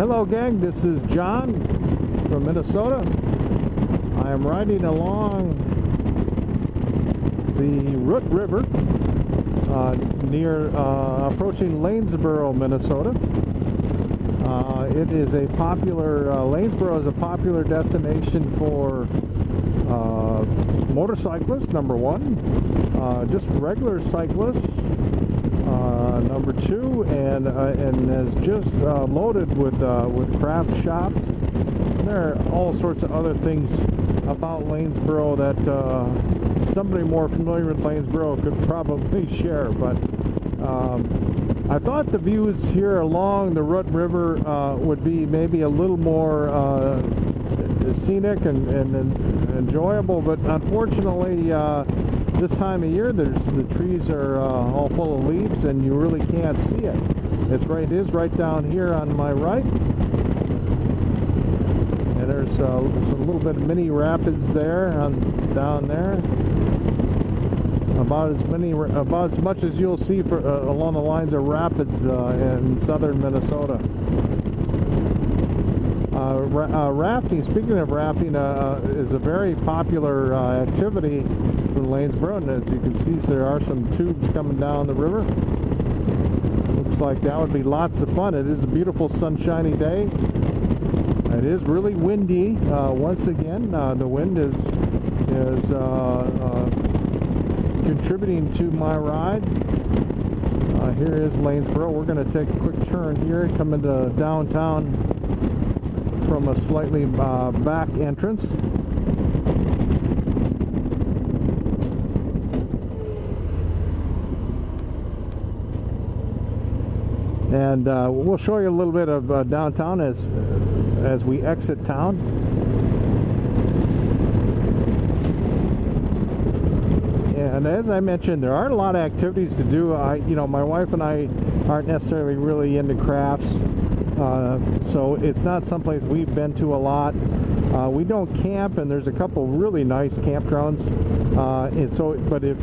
Hello gang, this is John from Minnesota. I am riding along the Root River near approaching Lanesboro, Minnesota. It is a popular, Lanesboro is a popular destination for motorcyclists, number one, just regular cyclists, number two, and is just loaded with craft shops. There are all sorts of other things about Lanesboro that somebody more familiar with Lanesboro could probably share, but I thought the views here along the Root River would be maybe a little more scenic and enjoyable, but unfortunately this time of year the trees are all full of leaves and you really can't see it. It is right down here on my right, and there's some little bit of mini rapids there down there. About as much as you'll see for along the lines of rapids in southern Minnesota. Rafting, speaking of rafting, is a very popular activity in Lanesboro, and as you can see, there are some tubes coming down the river. Looks like that would be lots of fun. It is a beautiful sunshiny day. It is really windy. Once again, the wind is contributing to my ride. Here is Lanesboro. We're going to take a quick turn here, come into downtown from a slightly back entrance. And we'll show you a little bit of downtown as we exit town. And as I mentioned, there aren't a lot of activities to do. You know, my wife and I aren't necessarily really into crafts, so it's not someplace we've been to a lot. We don't camp, and there's a couple really nice campgrounds. And so, but if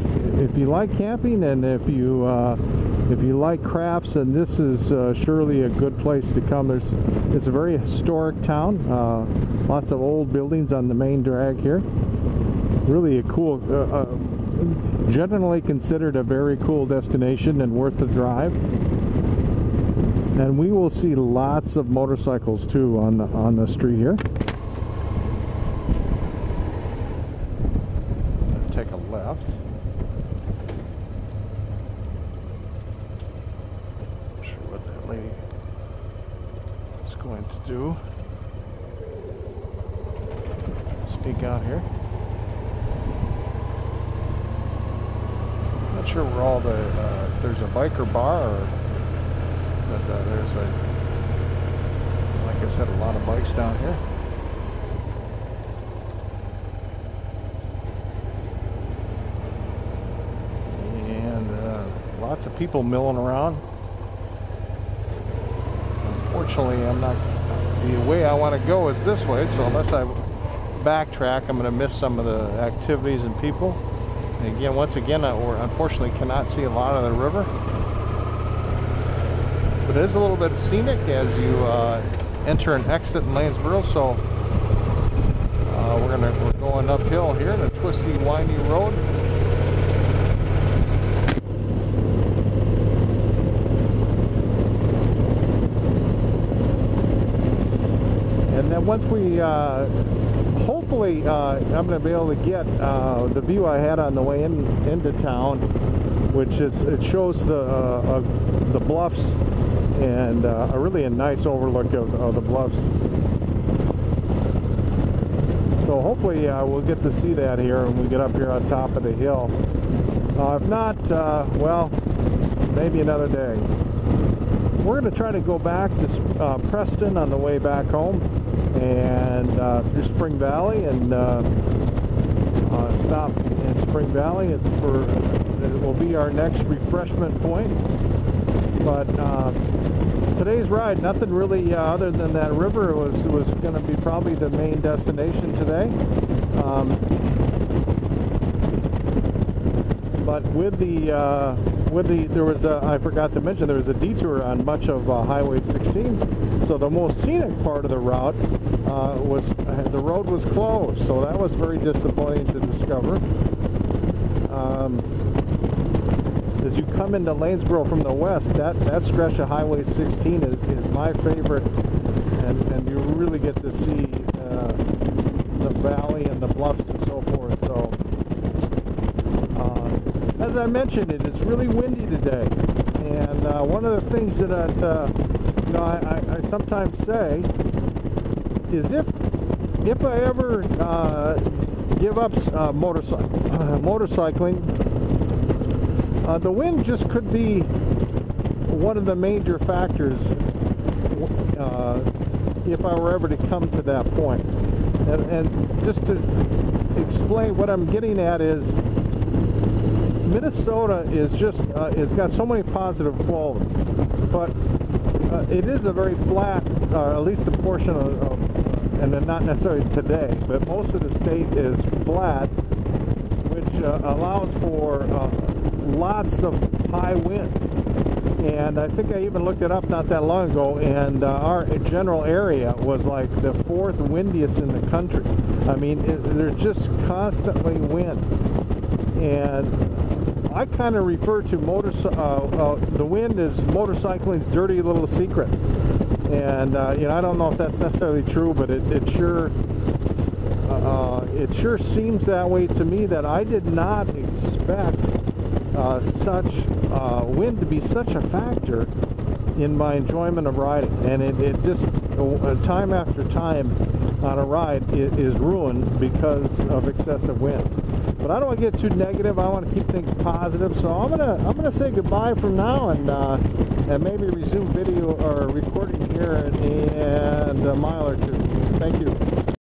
you like camping and if you like crafts, then this is surely a good place to come. It's a very historic town. Lots of old buildings on the main drag here. Really a cool. Generally considered a very cool destination and worth the drive. And we will see lots of motorcycles too on the street here. Take a left. Not sure what that lady is going to do. Sneak out here. Not sure where all the there's a biker bar, but there's like I said, a lot of bikes down here. And lots of people milling around. Unfortunately, the way I want to go is this way, so unless I backtrack, I'm going to miss some of the activities and people. And again, once again, unfortunately cannot see a lot of the river. But it is a little bit scenic as you enter and exit in Lanesboro. So we're going uphill here in a twisty, windy road. And then once we hopefully I'm going to be able to get the view I had on the way into town, which is it shows the bluffs and really a nice overlook of the bluffs. So hopefully we'll get to see that here when we get up here on top of the hill. If not, well, maybe another day. We're going to try to go back to Preston on the way back home, and through Spring Valley, and stop in Spring Valley it will be our next refreshment point. But today's ride, nothing really other than that river was going to be probably the main destination today. But there was I forgot to mention, there was a detour on much of Highway 16, so the most scenic part of the route the road was closed, so that was very disappointing to discover. As you come into Lanesboro from the west, that stretch of Highway 16 is my favorite, and you really get to see the valley and the bluffs and so forth. So as I mentioned, it's really windy today, and one of the things that I sometimes say is if I ever give up motorcycling, the wind just could be one of the major factors if I were ever to come to that point. And just to explain what I'm getting at is, Minnesota is just it's got so many positive qualities, but it is a very flat, at least a portion of and not necessarily today, but most of the state is flat, which allows for lots of high winds. And I think I even looked it up not that long ago, and our general area was like the 4th windiest in the country. I mean, there's just constantly wind. And I kind of refer to the wind as motorcycling's dirty little secret. And I don't know if that's necessarily true, but it sure seems that way to me, that I did not expect such wind to be such a factor in my enjoyment of riding. And it just time after time on a ride is ruined because of excessive winds. But I don't want to get too negative. I want to keep things positive. So I'm gonna say goodbye from now, and maybe resume video or recording here in a mile or two. Thank you.